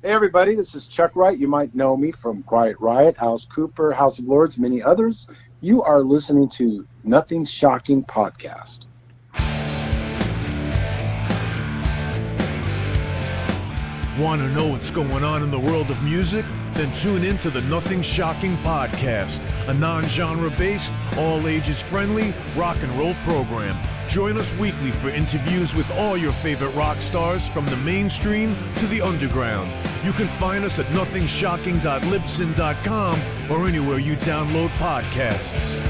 Hey everybody, this is Chuck Wright. You might know me from Quiet Riot, Alice Cooper, House of Lords, many others. You are listening to Nothing Shocking Podcast. Want to know what's going on in the world of music? Then tune in to the Nothing Shocking Podcast, a non-genre based, all ages friendly rock and roll program. Join us weekly for interviews with all your favorite rock stars from the mainstream to the underground. You can find us at nothingshocking.libsyn.com or anywhere you download podcasts.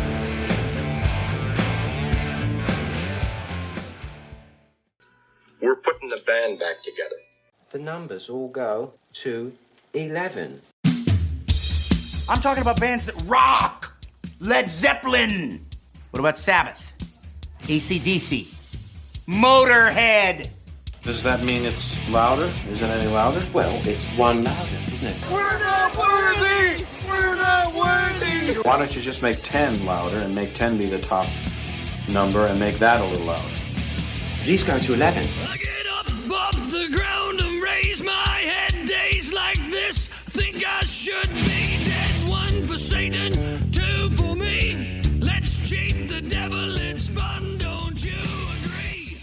We're putting the band back together. The numbers all go to 11. I'm talking about bands that rock. Led Zeppelin. What about Sabbath? AC/DC. Motorhead. Does that mean it's louder? Is it any louder? Well, it's one louder, isn't it? We're not worthy! We're not worthy! Why don't you just make 10 louder and make 10 be the top number and make that a little louder? These go to 11. I get up off the ground and raise my head. Days like this, think I should be dead. One for Satan, two for me. Let's cheat the devil, it's fun, don't you agree?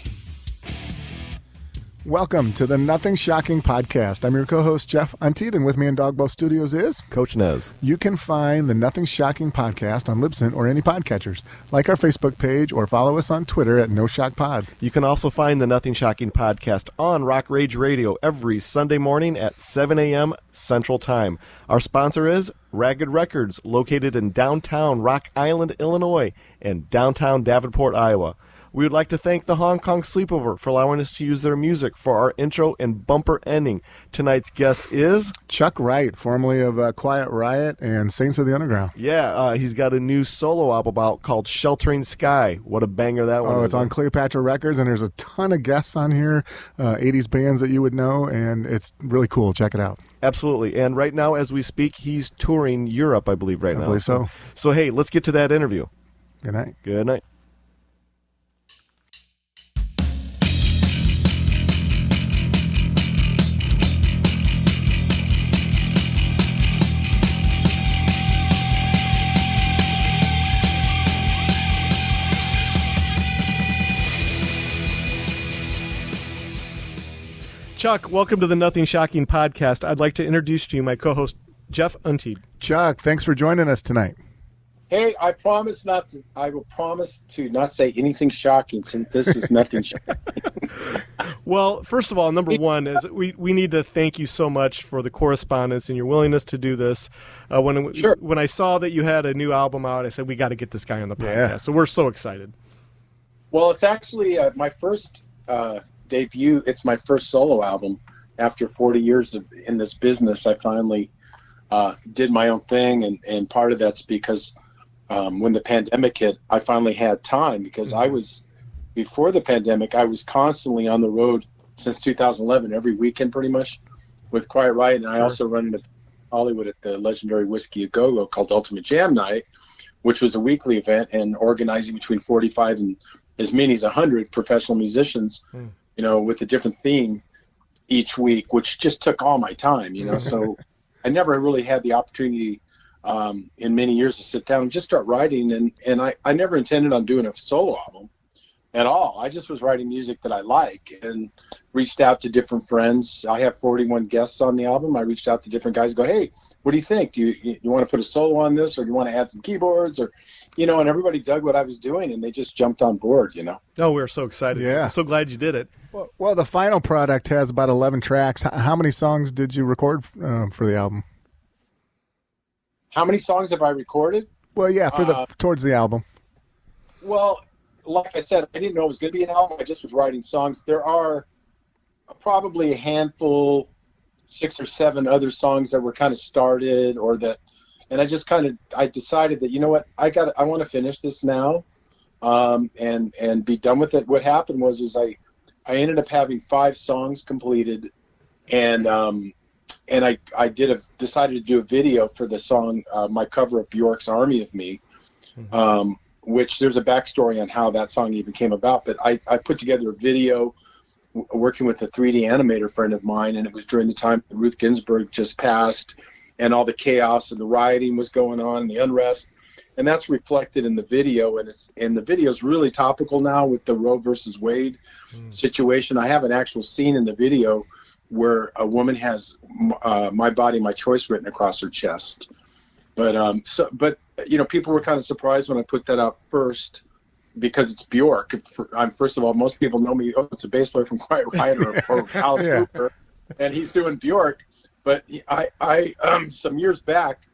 Welcome to the Nothing Shocking Podcast. I'm your co-host, Jeff Untied, and with me in Dogbow Studios is Coach Nez. You can find the Nothing Shocking Podcast on Libsyn or any podcatchers. Like our Facebook page or follow us on Twitter at NoShockPod. You can also find the Nothing Shocking Podcast on Rock Rage Radio every Sunday morning at 7 a.m. Central Time. Our sponsor is Ragged Records, located in downtown Rock Island, Illinois, and downtown Davenport, Iowa. We would like to thank the Hong Kong Sleepover for allowing us to use their music for our intro and bumper ending. Tonight's guest is Chuck Wright, formerly of Quiet Riot and Saints of the Underground. Yeah, he's got a new solo album out called Sheltering Sky. What a banger that one is. Oh, it's on Cleopatra Records, and there's a ton of guests on here, 80s bands that you would know, and it's really cool. Check it out. Absolutely. And right now, as we speak, he's touring Europe, I believe, right now. I believe so. So, hey, let's get to that interview. Good night. Good night. Chuck, welcome to the Nothing Shocking Podcast. I'd like to introduce to you my co-host, Jeff Untied. Chuck, thanks for joining us tonight. Hey, I will promise to not say anything shocking since this is nothing shocking. Well, first of all, number one is we need to thank you so much for the correspondence and your willingness to do this. When I saw that you had a new album out, I said, we got to get this guy on the podcast. Yeah. So we're so excited. Well, it's actually my first debut. It's my first solo album. After 40 years in this business, I finally did my own thing, and part of that's because when the pandemic hit, I finally had time because before the pandemic, I was constantly on the road since 2011, every weekend pretty much with Quiet Riot, and I also run in Hollywood at the legendary Whiskey A Go-Go called Ultimate Jam Night, which was a weekly event and organizing between 45 and as many as 100 professional musicians, with a different theme each week, which just took all my time, so I never really had the opportunity in many years to sit down and just start writing. And I never intended on doing a solo album at all. I just was writing music that I like and reached out to different friends. I have 41 guests on the album. I reached out to different guys and go, hey, what do you think? Do you want to put a solo on this, or do you want to add some keyboards, or, and everybody dug what I was doing and they just jumped on board, Oh, we're so excited. Yeah. I'm so glad you did it. Well, the final product has about 11 tracks. How many songs did you record for the album? How many songs have I recorded? Well, yeah, towards the album. Well, like I said, I didn't know it was going to be an album. I just was writing songs. There are probably a handful, 6 or 7 other songs that were kind of started and I just I decided that, you know what, I want to finish this now and be done with it. What happened was I ended up having 5 songs completed, and I decided to do a video for the song, my cover of Bjork's Army of Me, which there's a backstory on how that song even came about. But I put together a video working with a 3D animator friend of mine, and it was during the time Ruth Ginsburg just passed, and all the chaos and the rioting was going on, and the unrest, and that's reflected in the video. And the video is really topical now with the Roe versus Wade situation. I have an actual scene in the video where a woman has "My Body, My Choice" written across her chest. But people were kind of surprised when I put that out first, because it's Bjork. First of all, most people know me. Oh, it's a bass player from Quiet Riot or Alice Cooper, and he's doing Bjork. But I some years back,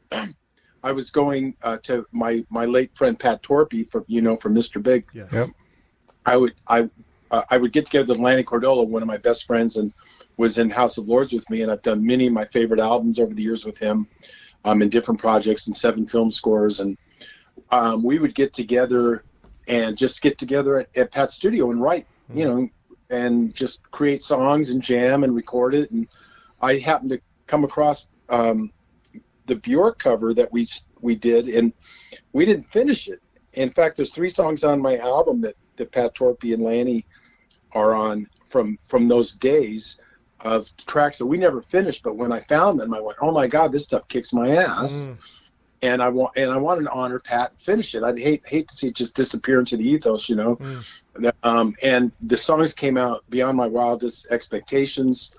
I was going to my late friend Pat Torpy from Mr. Big. Yes. Yep. I would get together with Lanny Cordola, one of my best friends, and was in House of Lords with me, and I've done many of my favorite albums over the years with him, in different projects and 7 film scores, and we would get together at Pat's studio in Wright, and just create songs and jam and record it. And I happened to come across the Bjork cover that we did, and we didn't finish it. In fact, there's 3 songs on my album that Pat Torpy and Lanny are on from those days of tracks that we never finished. But when I found them, I went, "Oh my God, this stuff kicks my ass!" And I wanted to honor Pat and finish it. I'd hate to see it just disappear into the ethos, And the songs came out beyond my wildest expectations.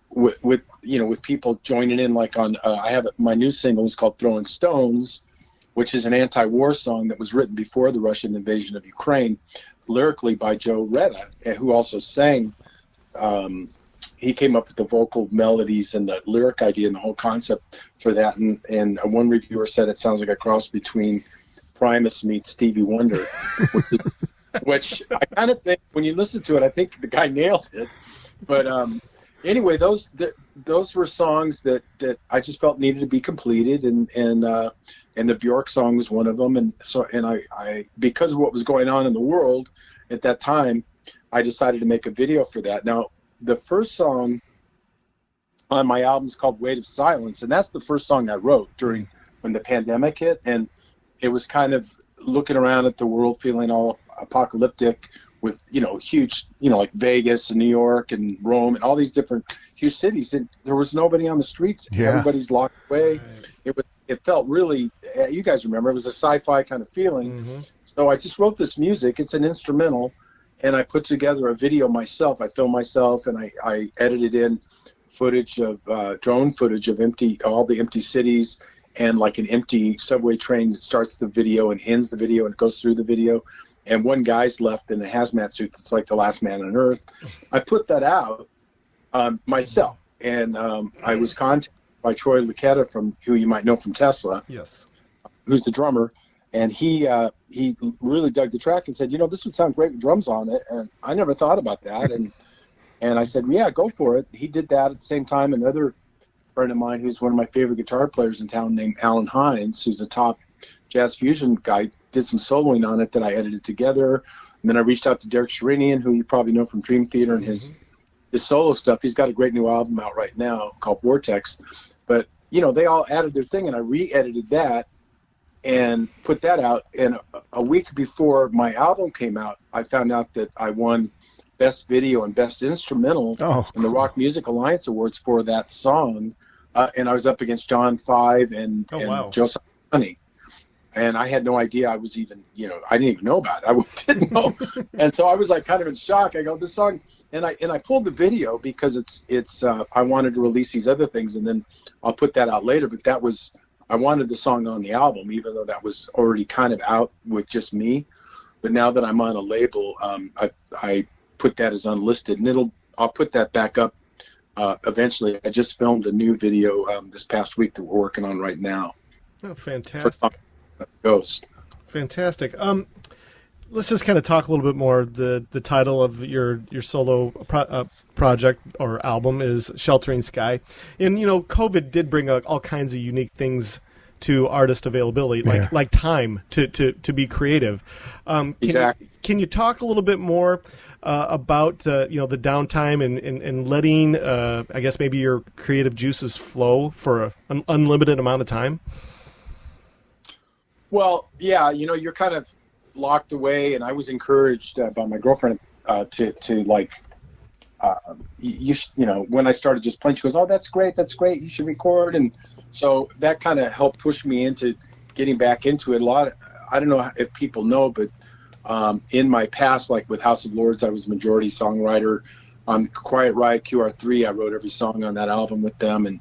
With people joining in, like on I have my new single is called "Throwing Stones," which is an anti-war song that was written before the Russian invasion of Ukraine, lyrically by Joe Retta, who also sang. He came up with the vocal melodies and the lyric idea and the whole concept for that. And one reviewer said it sounds like a cross between Primus meets Stevie Wonder, which I kind of think, when you listen to it, I think the guy nailed it. But anyway, those were songs that I just felt needed to be completed, and the Bjork song was one of them. And I because of what was going on in the world at that time, I decided to make a video for that. Now, the first song on my album is called "Weight of Silence," and that's the first song I wrote when the pandemic hit, and it was kind of looking around at the world, feeling all apocalyptic with, huge, like Vegas and New York and Rome and all these different huge cities, and there was nobody on the streets. Yeah. Everybody's locked away. Right. It felt really, you guys remember, it was a sci-fi kind of feeling. Mm-hmm. So I just wrote this music. It's an instrumental, and I put together a video myself. I filmed myself, and I edited in footage of drone footage of all the empty cities, and like an empty subway train that starts the video and ends the video and goes through the video. And one guy's left in a hazmat suit that's like the last man on earth. I put that out myself, and I was contacted by Troy Lucetta, who you might know from Tesla. Yes. Who's the drummer. And he really dug the track and said, this would sound great with drums on it. And I never thought about that. And I said, yeah, go for it. He did that at the same time. Another friend of mine who's one of my favorite guitar players in town named Alan Hines, who's a top jazz fusion guy, did some soloing on it that I edited together. And then I reached out to Derek Sherinian, who you probably know from Dream Theater and his solo stuff. He's got a great new album out right now called Vortex. But, they all added their thing, and I re-edited that and put that out. And a week before my album came out, I found out that I won Best Video and Best Instrumental in the Rock Music Alliance Awards for that song. And I was up against John Five and Joe Satriani. And I had no idea I was even, I didn't even know about it. I didn't know. And so I was like kind of in shock. I go, this song, and I pulled the video because it's I wanted to release these other things, and then I'll put that out later. But I wanted the song on the album, even though that was already kind of out with just me. But now that I'm on a label, I put that as unlisted, and I'll put that back up eventually. I just filmed a new video this past week that we're working on right now. Oh, fantastic. Ghost. Fantastic. Let's just kind of talk a little bit more. The title of your solo project or album is Sheltering Sky. And, COVID did bring all kinds of unique things to artist availability, like time to be creative. Exactly. Can you talk a little bit more about the downtime and letting, I guess, maybe your creative juices flow for an unlimited amount of time? Well, yeah, you're kind of locked away, and I was encouraged by my girlfriend to like, you know, when I started just playing, she goes, "Oh, that's great, you should record." And so that kind of helped push me into getting back into it. I don't know if people know, but in my past, like with House of Lords, I was majority songwriter. On Quiet Riot QR3, I wrote every song on that album with them, and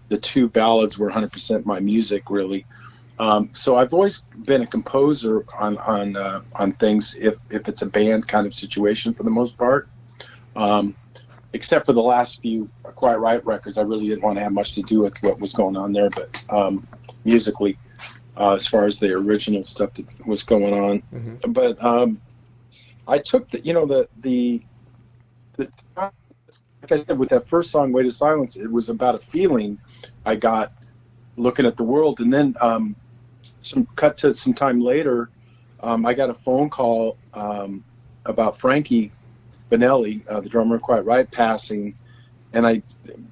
the 2 ballads were 100% my music, really. So I've always been a composer on things if it's a band kind of situation for the most part. Except for the last few Quiet Riot records, I really didn't want to have much to do with what was going on there, but musically, as far as the original stuff that was going on. Mm-hmm. But I took the like I said, with that first song, Way to Silence, it was about a feeling I got looking at the world. And then some time later, I got a phone call about Frankie Benelli, the drummer of Quiet Riot, passing. And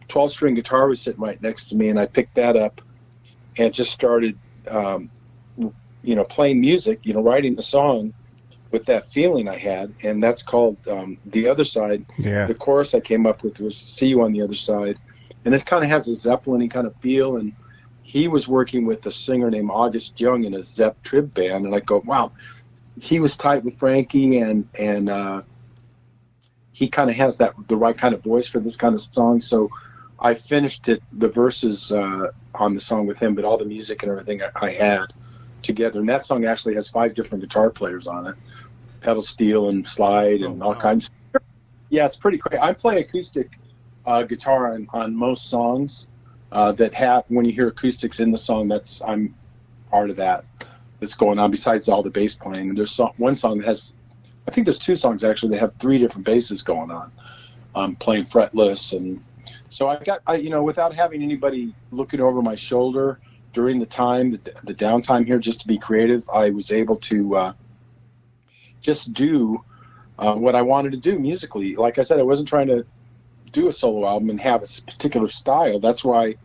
12-string guitar was sitting right next to me, and I picked that up and just started, playing music, writing the song with that feeling I had, and that's called The Other Side. Yeah. The chorus I came up with was See You on the Other Side, and it kind of has a Zeppelin-y kind of feel, and he was working with a singer named August Young in a Zepp trib band, and I go, wow, he was tight with Frankie, and he kind of has the right kind of voice for this kind of song, so I finished the verses on the song with him, but all the music and everything I had together, and that song actually has 5 different guitar players on it, pedal steel and slide and all kinds. Yeah, it's pretty crazy. I play acoustic guitar on most songs that have, when you hear acoustics in the song, I'm part of that's going on besides all the bass playing. And there's one song that has, I think there's 2 songs actually that have 3 different basses going on, playing fretless. And so I got, without having anybody looking over my shoulder during the time, the downtime here, just to be creative, I was able to just do what I wanted to do musically. Like I said, I wasn't trying to do a solo album and have a particular style. That's why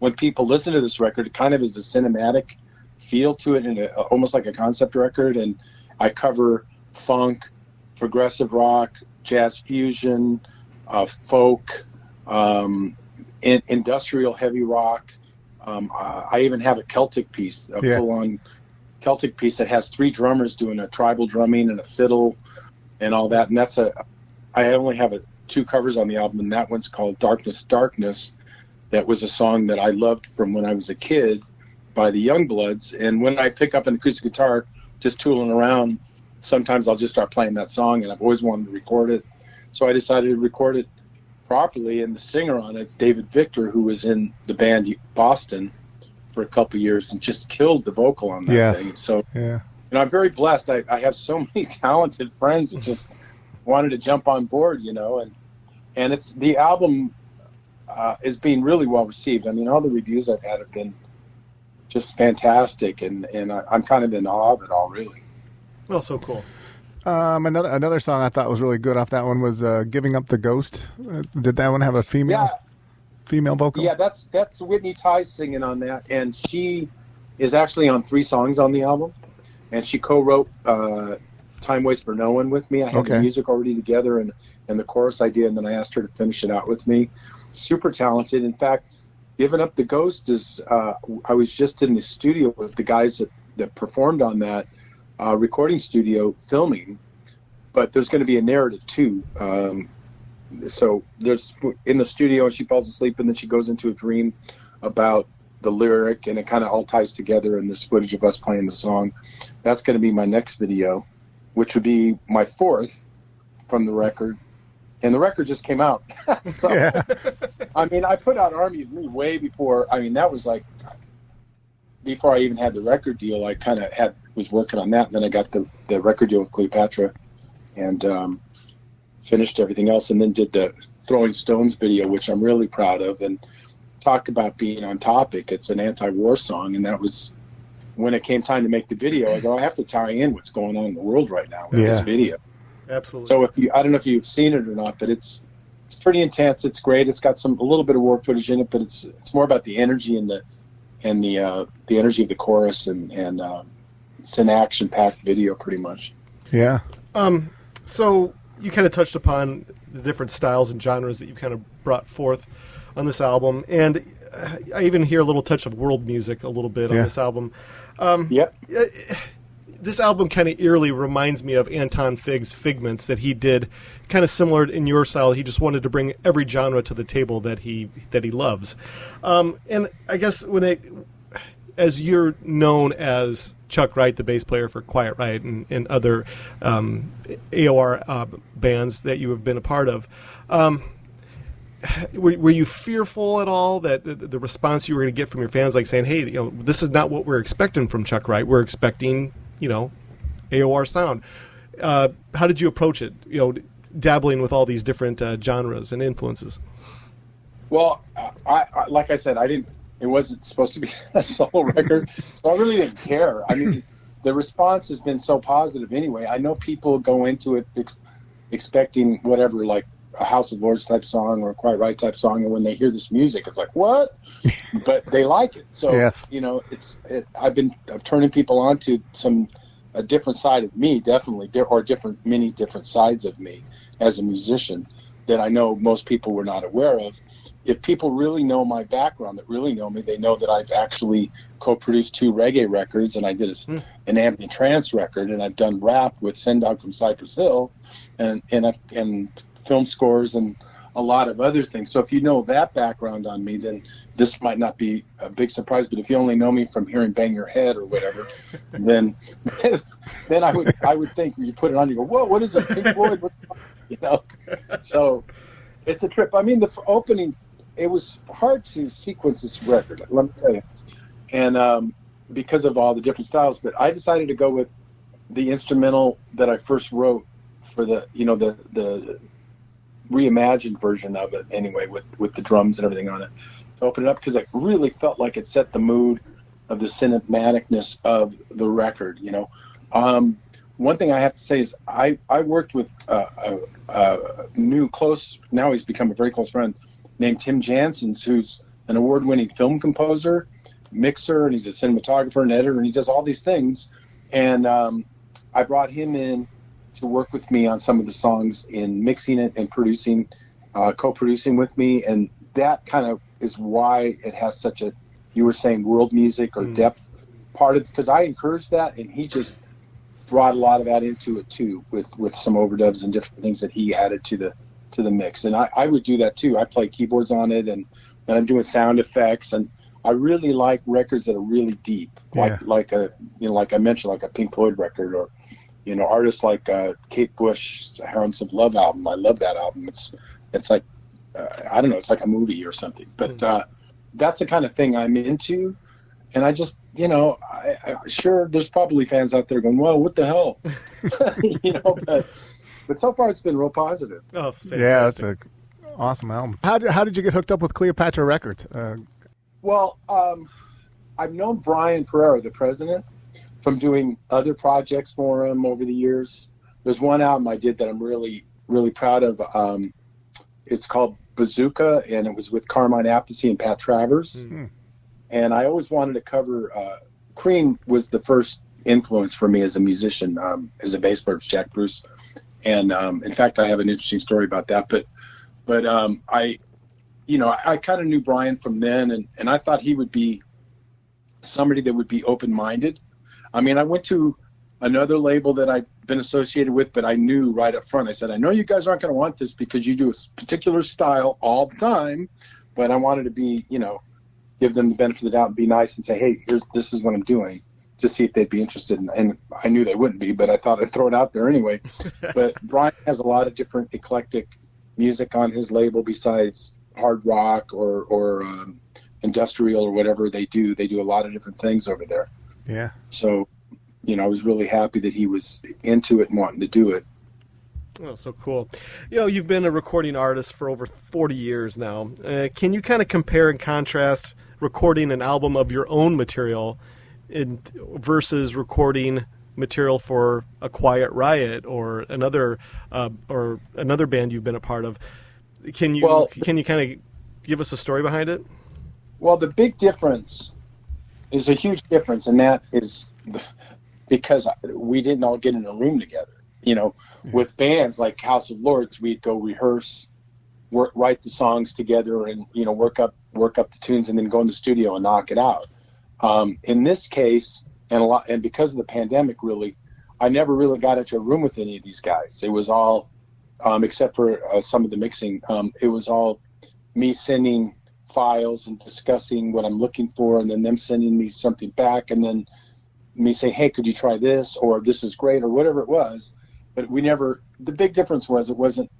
when people listen to this record, it kind of is a cinematic feel to it, and almost like a concept record. And I cover funk, progressive rock, jazz fusion, folk, industrial heavy rock. I even have a Celtic piece, full-on Celtic piece that has 3 drummers doing a tribal drumming and a fiddle and all that. And I only have 2 covers on the album, and that one's called Darkness, Darkness. That was a song that I loved from when I was a kid by the Youngbloods. And when I pick up an acoustic guitar, just tooling around, sometimes I'll just start playing that song, and I've always wanted to record it. So I decided to record it properly, and the singer on it's David Victor, who was in the band Boston for a couple of years and just killed the vocal on that thing. So, I'm very blessed. I have so many talented friends that just wanted to jump on board, and it's the album is being really well received. I mean, all the reviews I've had have been just fantastic, and I'm kind of in awe of it all, really. Well, so cool. Another song I thought was really good off that one was "Giving Up the Ghost." Did that one have a female vocal? Yeah, that's Whitney Tighe singing on that, and she is actually on 3 songs on the album, and she co-wrote "Time Waits for No One" with me. I had the music already together and the chorus idea, and then I asked her to finish it out with me. Super talented. In fact, "Giving Up the Ghost" is I was just in the studio with the guys that performed on that recording studio filming, but there's going to be a narrative too. So there's in the studio, and she falls asleep, and then she goes into a dream about the lyric, and it kind of all ties together in this footage of us playing the song. That's going to be my next video, which would be my 4th from the record. And the record just came out. So, I mean, I put out Army of Me way before. I mean, that was like before I even had the record deal. I kind of was working on that, and then I got the record deal with Cleopatra, and finished everything else, and then did the Throwing Stones video, which I'm really proud of. And talk about being on topic. It's an anti-war song, and that was when it came time to make the video. I go, I have to tie in what's going on in the world right now with this video. Absolutely. So I don't know if you've seen it or not, but it's pretty intense. It's great. It's got a little bit of war footage in it, but it's more about the energy and the energy of the chorus, and it's an action-packed video pretty much. Yeah. So you kind of touched upon the different styles and genres that you kind of brought forth on this album, and I even hear a little touch of world music a little bit on this album. Yep. This album kind of eerily reminds me of Anton Fig's Figments that he did, kind of similar in your style. He just wanted to bring every genre to the table that he loves. And I guess as you're known as Chuck Wright, the bass player for Quiet Riot and other AOR bands that you have been a part of, were you fearful at all that the response you were going to get from your fans, like saying, "Hey, this is not what we're expecting from Chuck Wright. We're expecting, AOR sound." How did you approach it? Dabbling with all these different genres and influences. Well, I like I said, it wasn't supposed to be a solo record, so I really didn't care. I mean, the response has been so positive anyway. I know people go into it expecting whatever, like a House of Lords type song or a Quiet Riot type song, and when they hear this music, it's like, what? But they like it. So, yes. I'm turning people on to a different side of me, definitely, or many different sides of me as a musician that I know most people were not aware of. If people really know my background, that really know me, they know that I've actually co-produced 2 reggae records, and I did an ambient trance record, and I've done rap with Sendog from Cypress Hill, and film scores and a lot of other things. So if you know that background on me, then this might not be a big surprise. But if you only know me from hearing "Bang Your Head" or whatever, then I would think you put it on, you go, "Whoa, what is it, Pink Floyd?" So it's a trip. I mean, the opening, it was hard to sequence this record, let me tell you, and because of all the different styles. But I decided to go with the instrumental that I first wrote for the reimagined version of it anyway, with the drums and everything on it, to open it up, because it really felt like it set the mood of the cinematicness of the record. One thing I have to say is I worked with a new close, now he's become a very close friend, named Tim Janssens, who's an award-winning film composer, mixer, and he's a cinematographer and editor, and he does all these things. And I brought him in to work with me on some of the songs in mixing it and producing, co-producing with me. And that kind of is why it has such a, you were saying, world music or depth part of it, because I encouraged that, and he just brought a lot of that into it too, with some overdubs and different things that he added to the mix. And I would do that too. I play keyboards on it, and I'm doing sound effects, and I really like records that are really deep, like I mentioned, like a Pink Floyd record, or artists like Kate Bush's Harems of Love album. I love that album. It's like I don't know, it's like a movie or something. But that's the kind of thing I'm into, and I just sure there's probably fans out there going, "Well, what the hell," But so far it's been real positive. Oh, fantastic. Yeah, that's an awesome album. How did you get hooked up with Cleopatra Records? Well, I've known Brian Pereira, the president, from doing other projects for him over the years. There's one album I did that I'm really, really proud of. It's called Bazooka, and it was with Carmine Appice and Pat Travers. Mm-hmm. And I always wanted to cover Cream was the first influence for me as a musician, as a bass player, Jack Bruce. And in fact, I have an interesting story about that. But I kind of knew Brian from then, and I thought he would be somebody that would be open-minded. I mean, I went to another label that I'd been associated with, but I knew right up front. I said, I know you guys aren't going to want this because you do a particular style all the time, but I wanted to be, give them the benefit of the doubt and be nice and say, hey, this is what I'm doing, to see if they'd be interested. And I knew they wouldn't be, but I thought I'd throw it out there anyway. But Brian has a lot of different eclectic music on his label besides hard rock or industrial or whatever they do. They do a lot of different things over there. Yeah. So, I was really happy that he was into it and wanting to do it. Oh, so cool. You've been a recording artist for over 40 years now. Can you kind of compare and contrast recording an album of your own material versus recording material for a Quiet Riot or another band you've been a part of? Can you kind of give us a story behind it? Well, the big difference is a huge difference, and that is because we didn't all get in a room together. with bands like House of Lords, we'd go rehearse, write the songs together, and work up the tunes, and then go in the studio and knock it out. In this case, and because of the pandemic, really, I never really got into a room with any of these guys. It was all, except for some of the mixing, it was all me sending files and discussing what I'm looking for, and then them sending me something back, and then me saying, hey, could you try this, or this is great, or whatever it was. But the big difference was it wasn't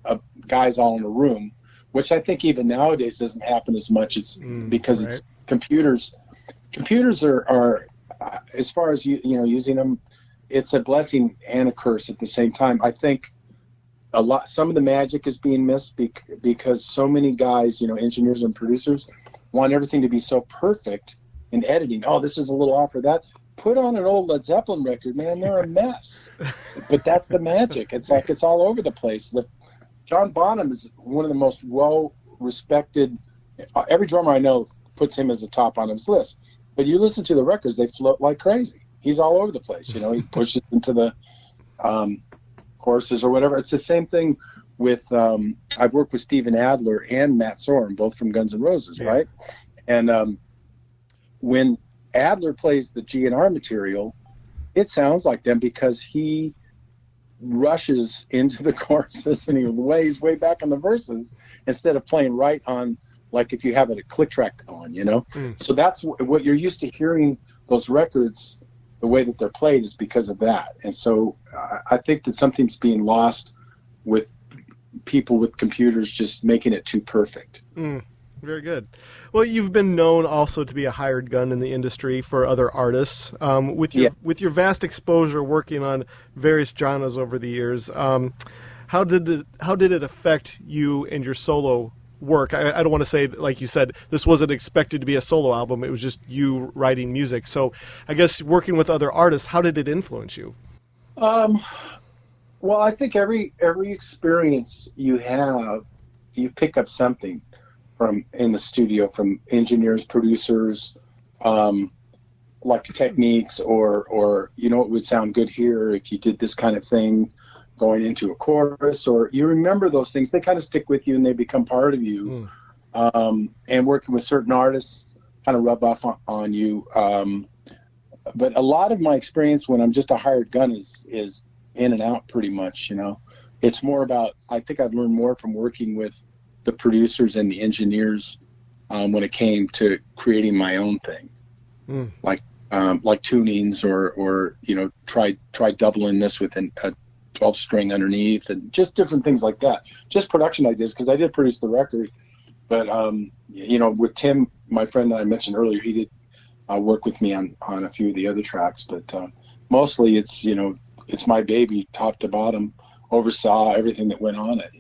guys all in a room, which I think even nowadays doesn't happen as much. It's because it's computers. Computers are as far as using them, it's a blessing and a curse at the same time. I think some of the magic is being missed because so many guys, engineers and producers, want everything to be so perfect in editing. Oh, this is a little off or that. Put on an old Led Zeppelin record, man, they're a mess. But that's the magic. It's like it's all over the place. John Bonham is one of the most well-respected. Every drummer I know puts him as a top on his list. But you listen to the records, they float like crazy. He's all over the place. He pushes into the choruses or whatever. It's the same thing with I've worked with Steven Adler and Matt Sorum, both from Guns N' Roses, right? And when Adler plays the G&R material, it sounds like them because he rushes into the choruses and he lays way back on the verses instead of playing right on, like if you have a click track going, So that's what you're used to hearing those records, the way that they're played is because of that. And so I think that something's being lost with people with computers just making it too perfect. Very good. Well, you've been known also to be a hired gun in the industry for other artists. With your vast exposure working on various genres over the years, how did it affect you and your solo work? I don't want to say, like you said, this wasn't expected to be a solo album. It was just you writing music. So I guess working with other artists, how did it influence you? Well, I think every experience you have, you pick up something from in the studio, from engineers, producers, like techniques, or it would sound good here if you did this kind of thing going into a chorus, or you remember those things. They kind of stick with you and they become part of you. And working with certain artists kind of rub off on you. But a lot of my experience when I'm just a hired gun is in and out pretty much, It's more about, I think I've learned more from working with the producers and the engineers when it came to creating my own thing, like tunings or try doubling this with a 12-string underneath and just different things like that. Just production ideas, because I did produce the record. But with Tim, my friend that I mentioned earlier, he did work with me on a few of the other tracks. But mostly it's my baby, top to bottom. Oversaw everything that went on it.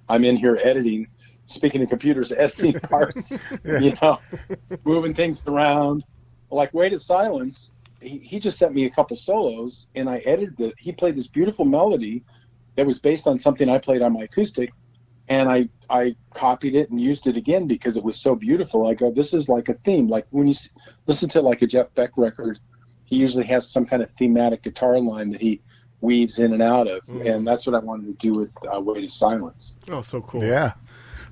I'm in here editing. Speaking of computers, editing parts, moving things around. Like Weight of Silence, he just sent me a couple solos, and I edited it. He played this beautiful melody that was based on something I played on my acoustic, and I copied it and used it again because it was so beautiful. I go, this is like a theme. Like when you listen to like a Jeff Beck record, he usually has some kind of thematic guitar line that he weaves in and out of, and that's what I wanted to do with Weight of Silence. Oh, so cool. Yeah.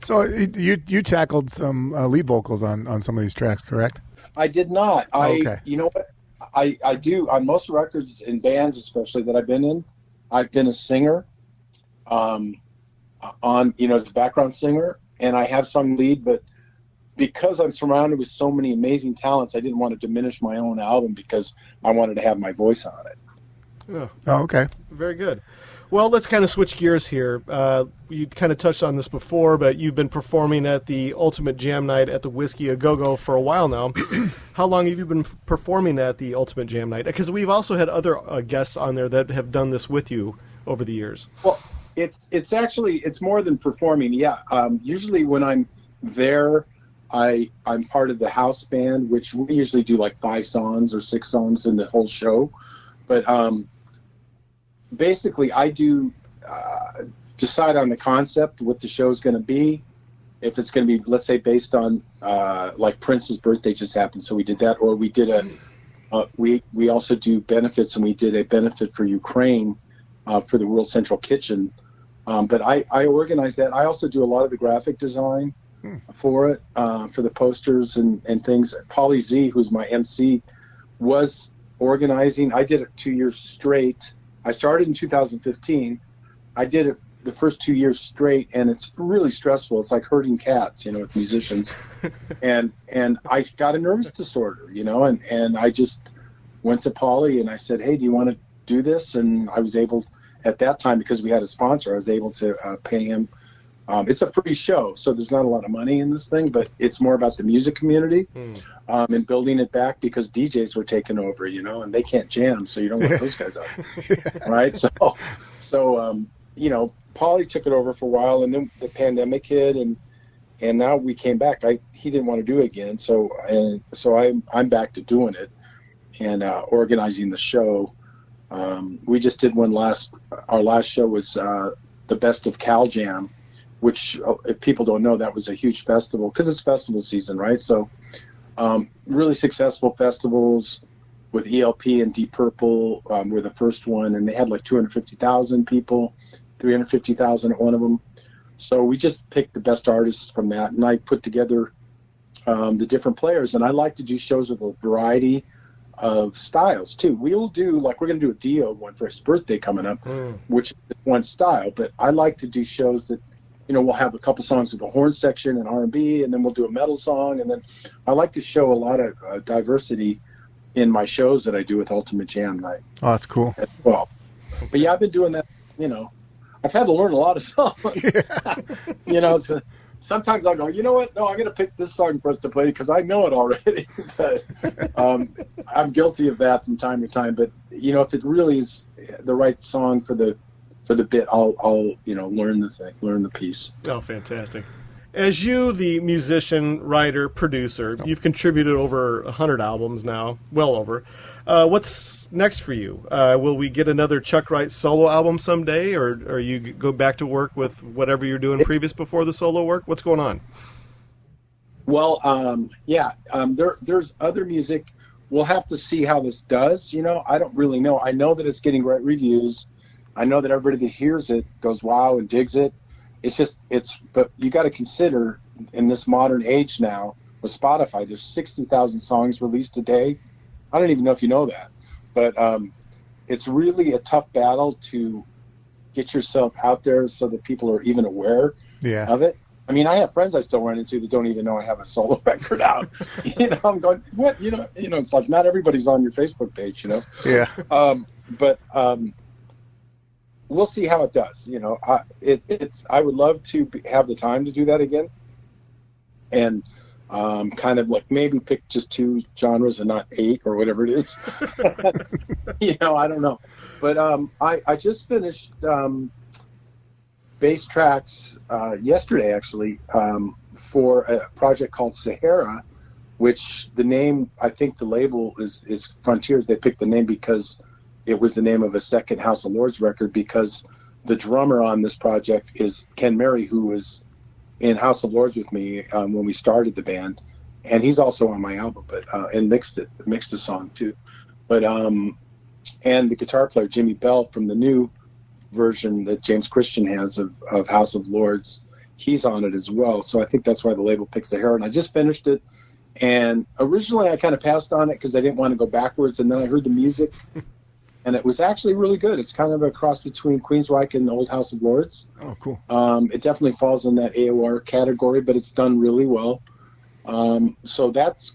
So you tackled some lead vocals on some of these tracks, correct? I did not. Okay. You know what? I do on most records and bands, especially that I've been in. I've been a singer, as a background singer, and I have sung lead. But because I'm surrounded with so many amazing talents, I didn't want to diminish my own album because I wanted to have my voice on it. Oh, okay. Very good. Well, let's kind of switch gears here. You kind of touched on this before, but you've been performing at the Ultimate Jam Night at the Whiskey A Go-Go for a while now. How long have you been performing at the Ultimate Jam Night? Because we've also had other guests on there that have done this with you over the years. Well, it's actually more than performing. Yeah. Usually when I'm there, I'm part of the house band, which we usually do like 5 songs or 6 songs in the whole show. But basically, I do decide on the concept, what the show is going to be. If it's going to be, let's say, based on like Prince's birthday just happened, so we did that. Or we did we also do benefits, and we did a benefit for Ukraine for the World Central Kitchen. But I organize that. I also do a lot of the graphic design for it, for the posters and things. Polly Z, who's my MC, was organizing. I did it 2 years straight. I started in 2015. I did it the first 2 years straight, and it's really stressful. It's like herding cats, with musicians. and I got a nervous disorder, and I just went to Polly and I said, hey, do you want to do this? And I was able, at that time, because we had a sponsor, I was able to pay him. It's a free show, so there's not a lot of money in this thing, but it's more about the music community and building it back, because DJs were taking over, and they can't jam, so you don't want those guys out, right? So Polly took it over for a while, and then the pandemic hit, and now we came back. He didn't want to do it again, so I'm back to doing it and organizing the show. We just did one our last show was the Best of Cal Jam, which, if people don't know, that was a huge festival because it's festival season, right? So really successful festivals with ELP and Deep Purple were the first one, and they had like 250,000 people, 350,000 at one of them. So we just picked the best artists from that, and I put together the different players. And I like to do shows with a variety of styles too. We'll do, like, we're going to do a Dio one for his birthday coming up, which is one style. But I like to do shows that, we'll have a couple songs with a horn section and R&B, and then we'll do a metal song. And then I like to show a lot of diversity in my shows that I do with Ultimate Jam Night. Oh, that's cool. As well. Okay. But yeah, I've been doing that, I've had to learn a lot of songs. So sometimes I'll go, you know what? No, I'm going to pick this song for us to play because I know it already. But I'm guilty of that from time to time. But, if it really is the right song for the bit, I'll learn the piece. Oh, fantastic. As you, the musician, writer, producer, you've contributed over 100 albums now, well over. What's next for you? Will we get another Chuck Wright solo album someday, or you go back to work with whatever you're doing previous before the solo work? What's going on? Well, there's other music. We'll have to see how this does. I don't really know. I know that it's getting great reviews. I know that everybody that hears it goes wow and digs it. But you got to consider, in this modern age now with Spotify, there's 60,000 songs released a day. I don't even know if you know that, but it's really a tough battle to get yourself out there so that people are even aware of it. I mean, I have friends I still run into that don't even know I have a solo record out. I'm going, what? It's like not everybody's on your Facebook page, Yeah. But we'll see how it does. I would love to have the time to do that again, and kind of like maybe pick just 2 genres and not 8 or whatever it is. I don't know. But I just finished bass tracks yesterday, actually, for a project called Sahara, which the name, I think the label is Frontiers. They picked the name because it was the name of a second House of Lords record, because the drummer on this project is Ken Mary, who was in House of Lords with me when we started the band, and he's also on my album, but and mixed the song too. But and the guitar player Jimmy Bell from the new version that James Christian has of House of Lords, he's on it as well. So I think that's why the label picks the hair. And I just finished it, and originally I kind of passed on it because I didn't want to go backwards, and then I heard the music. And it was actually really good. It's kind of a cross between Queensryche and the old House of Lords. Oh, cool. It definitely falls in that AOR category, but it's done really well. So that's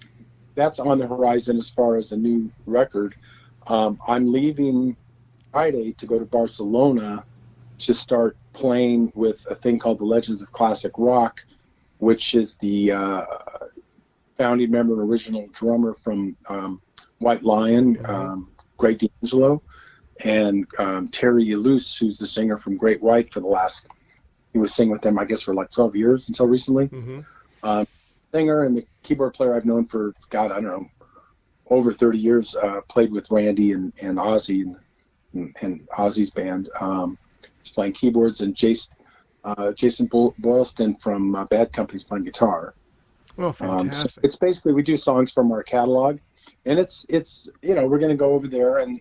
on the horizon as far as a new record. I'm leaving Friday to go to Barcelona to start playing with a thing called the Legends of Classic Rock, which is the founding member and original drummer from White Lion, Greg D'Angelo, and Terry Yalouse, who's the singer from Great White he was singing with them, I guess, for like 12 years until recently. Singer and the keyboard player I've known for, God, I don't know, over 30 years, played with Randy and Ozzy and Ozzy's band. He's playing keyboards, and Jason Boylston from Bad Company's playing guitar. Oh, fantastic. So it's basically, we do songs from our catalog. And it's we're going to go over there and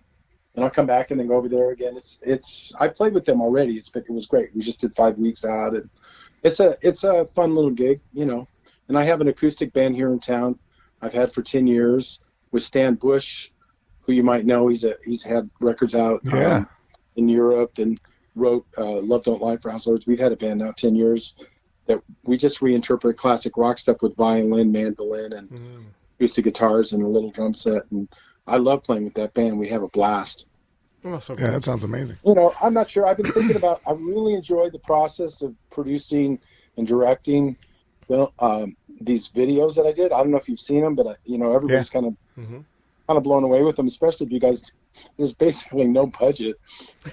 and I'll come back and then go over there again. I played with them already. It was great. We just did 5 weeks out, and it's a fun little gig, And I have an acoustic band here in town. I've had for 10 years with Stan Bush, who you might know. He's had records out in Europe and wrote Love Don't Lie for House Lords. We've had a band now 10 years that we just reinterpret classic rock stuff with violin, mandolin, and acoustic guitars and a little drum set. And I love playing with that band. We have a blast. Oh, so yeah, that sounds amazing. I'm not sure. I've been thinking about. I really enjoy the process of producing and directing these videos that I did. I don't know if you've seen them, but everybody's kind of blown away with them, especially if you guys. There's basically no budget,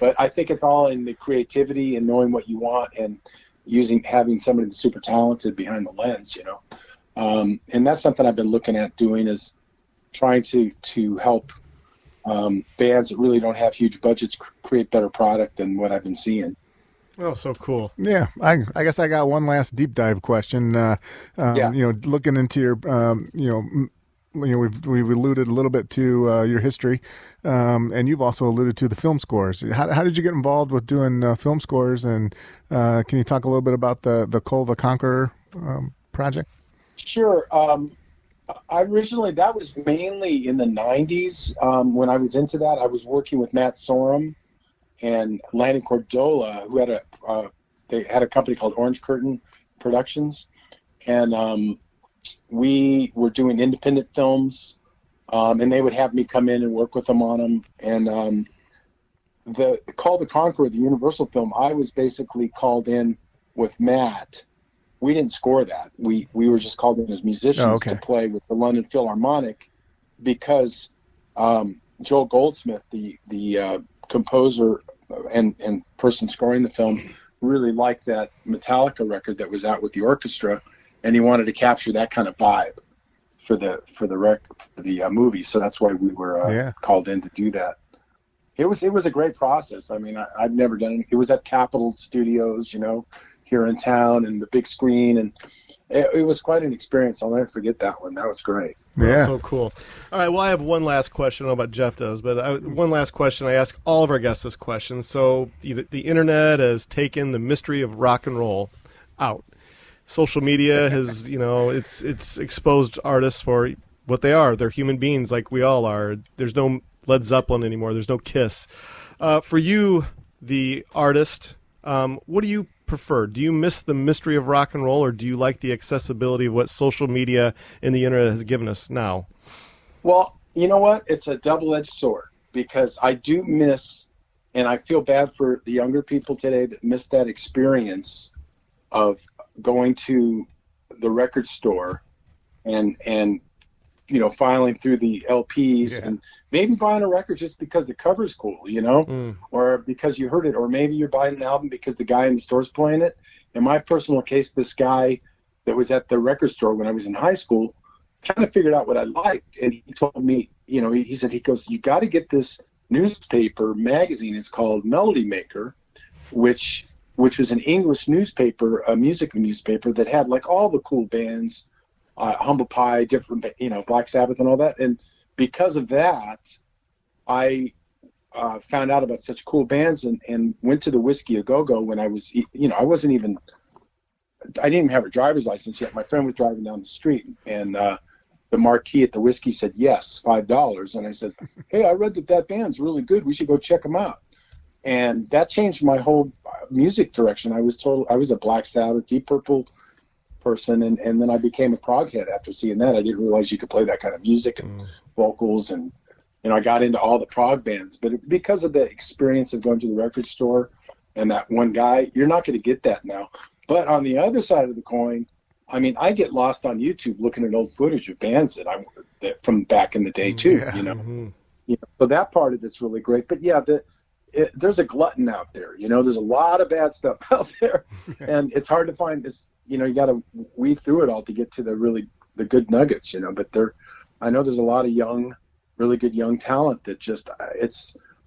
but I think it's all in the creativity and knowing what you want and having somebody that's super talented behind the lens, and that's something I've been looking at doing, is trying to help bands that really don't have huge budgets create better product than what I've been seeing. Oh, so cool. Yeah, I guess I got one last deep dive question. Looking into your, we've alluded a little bit to your history, and you've also alluded to the film scores. How did you get involved with doing film scores? And can you talk a little bit about the Cole the Conqueror project? Sure. That was mainly in the 90s. When I was into that, I was working with Matt Sorum and Lanny Cordola, who had a company called Orange Curtain Productions, and we were doing independent films, and they would have me come in and work with them on them. And the Call the Conqueror, the Universal film, I was basically called in with Matt. We didn't score that. We were just called in as musicians to play with the London Philharmonic, because Joel Goldsmith, the composer and person scoring the film, really liked that Metallica record that was out with the orchestra, and he wanted to capture that kind of vibe for the movie. So that's why we were called in to do that. It was a great process. I mean, I've never done it. It was at Capitol Studios, here in town, and the big screen, and it was quite an experience. I'll never forget that one. That was great. Yeah. Oh, so cool. All right, well, I have one last question. I don't know about Jeff does, but one last question. I ask all of our guests this question. So the internet has taken the mystery of rock and roll out. Social media has, it's exposed artists for what they are. They're human beings like we all are. There's no Led Zeppelin anymore. There's no Kiss. For you, the artist, what do you prefer? Do you miss the mystery of rock and roll, or do you like the accessibility of what social media and the internet has given us now? Well, you know what? It's a double-edged sword, because I do miss, and I feel bad for the younger people today that miss that experience of going to the record store and filing through the LPs and maybe buying a record just because the cover's cool, or because you heard it, or maybe you're buying an album because the guy in the store's playing it. In my personal case, this guy that was at the record store when I was in high school kind of figured out what I liked, and he told me, he said, you got to get this newspaper magazine. It's called Melody Maker, which was an English newspaper, a music newspaper that had like all the cool bands, Humble Pie, different, Black Sabbath and all that. And because of that, I found out about such cool bands and went to the Whiskey A Go-Go when I was, I didn't even have a driver's license yet. My friend was driving down the street, and the marquee at the Whiskey said, yes, $5. And I said, hey, I read that band's really good. We should go check them out. And that changed my whole music direction. I was a Black Sabbath, Deep Purple person, and then I became a prog head after seeing that. I didn't realize you could play that kind of music and vocals, and I got into all the prog bands. But because of the experience of going to the record store and that one guy, you're not going to get that now. But on the other side of the coin, I mean, I get lost on YouTube looking at old footage of bands that from back in the day too. So that part of it's really great. But yeah, there's a glutton out there. There's a lot of bad stuff out there, and it's hard to find this. You got to weave through it all to get to the good nuggets. But I know there's a lot of really good young talent that just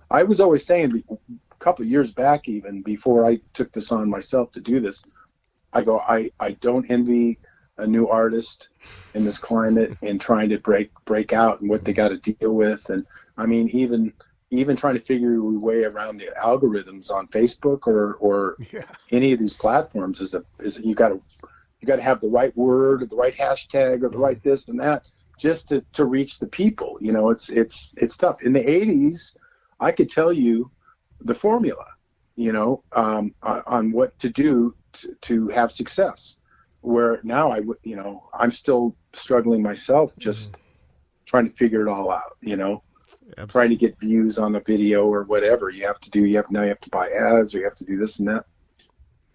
I was always saying a couple of years back, even before I took this on myself to do this, I go, I don't envy a new artist in this climate and trying to break out and what they got to deal with. And I mean, even even trying to figure your way around the algorithms on Facebook or any of these platforms is you got to have the right word or the right hashtag or the right this and that just to reach the people. You know, it's tough. In the 80s, I could tell you the formula, you know, on what to do to have success. Where now I'm still struggling myself, just trying to figure it all out, you know. Absolutely. Trying to get views on a video or whatever you have to do. Now you have to buy ads, or you have to do this and that.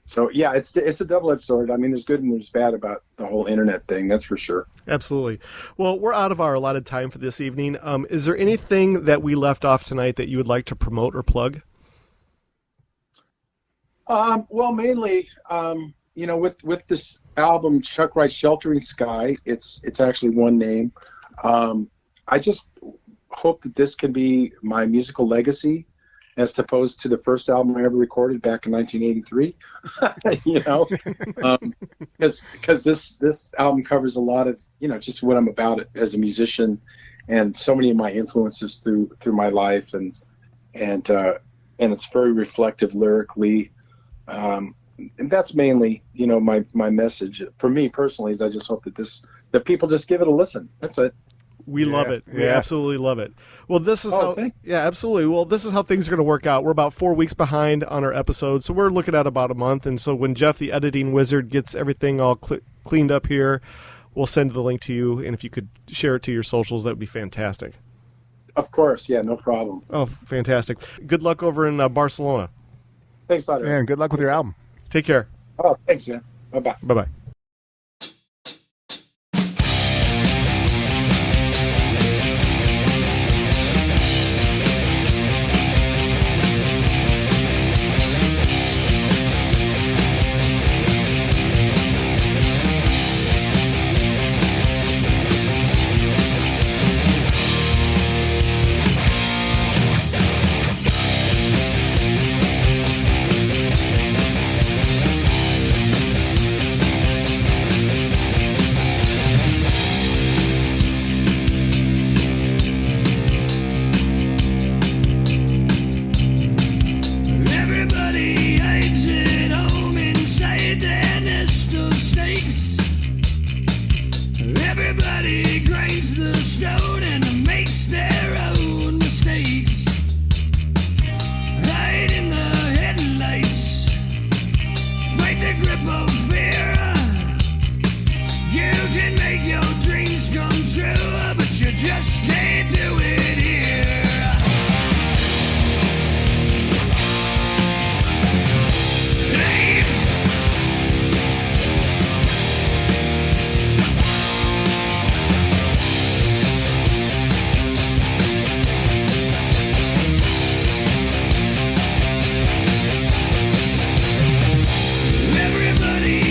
So yeah, it's a double-edged sword. I mean, there's good and there's bad about the whole internet thing. That's for sure. Absolutely. Well, we're out of our allotted time for this evening. Is there anything that we left off tonight that you would like to promote or plug? Well, mainly, you know, with this album, Chuck Wright's Sheltering Sky, it's actually one name. I just hope that this can be my musical legacy as opposed to the first album I ever recorded back in 1983. You know, because this album covers a lot of, you know, just what I'm about as a musician and so many of my influences through my life, and it's very reflective lyrically. And that's mainly, you know, my message for me personally is I just hope that people just give it a listen. That's it. We love it. We absolutely love it. Well, this is absolutely. Well, this is how things are going to work out. We're about 4 weeks behind on our episodes, so we're looking at about a month. And so when Jeff, the editing wizard, gets everything all cleaned up here, we'll send the link to you. And if you could share it to your socials, that would be fantastic. Of course. Yeah, no problem. Oh, fantastic. Good luck over in Barcelona. Thanks, Lauder. And good luck with your album. Take care. Oh, thanks, man. Bye-bye. Bye-bye. Everybody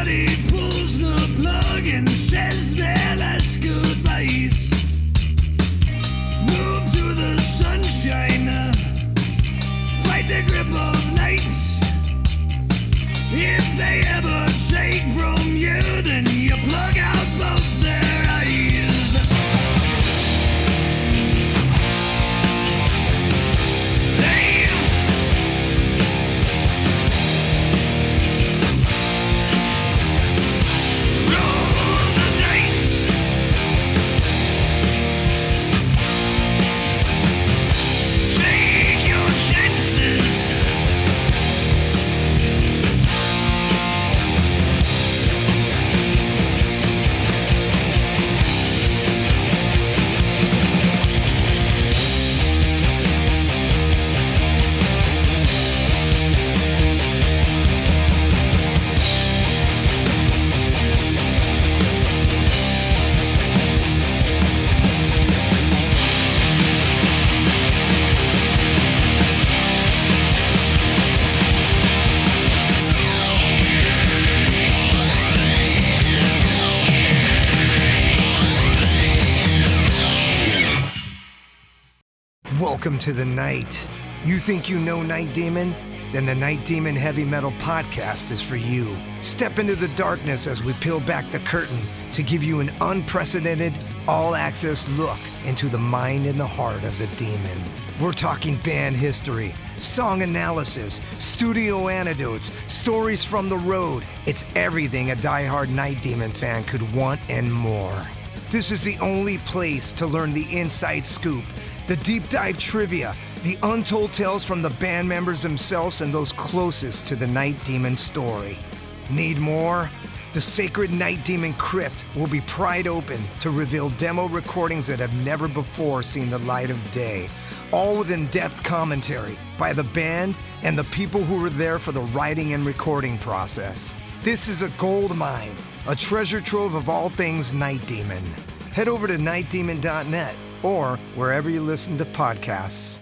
Everybody pulls the plug and says their last goodbyes. Move to the sunshine, fight the grip of nights. If they ever take from you, then you plug out both their eyes. They roll the dice. Take your chances. Welcome to the night. You think you know Night Demon? Then the Night Demon Heavy Metal Podcast is for you. Step into the darkness as we peel back the curtain to give you an unprecedented, all-access look into the mind and the heart of the demon. We're talking band history, song analysis, studio anecdotes, stories from the road. It's everything a diehard Night Demon fan could want and more. This is the only place to learn the inside scoop, the deep dive trivia, the untold tales from the band members themselves and those closest to the Night Demon story. Need more? The Sacred Night Demon Crypt will be pried open to reveal demo recordings that have never before seen the light of day, all with in-depth commentary by the band and the people who were there for the writing and recording process. This is a gold mine, a treasure trove of all things Night Demon. Head over to nightdemon.net or wherever you listen to podcasts.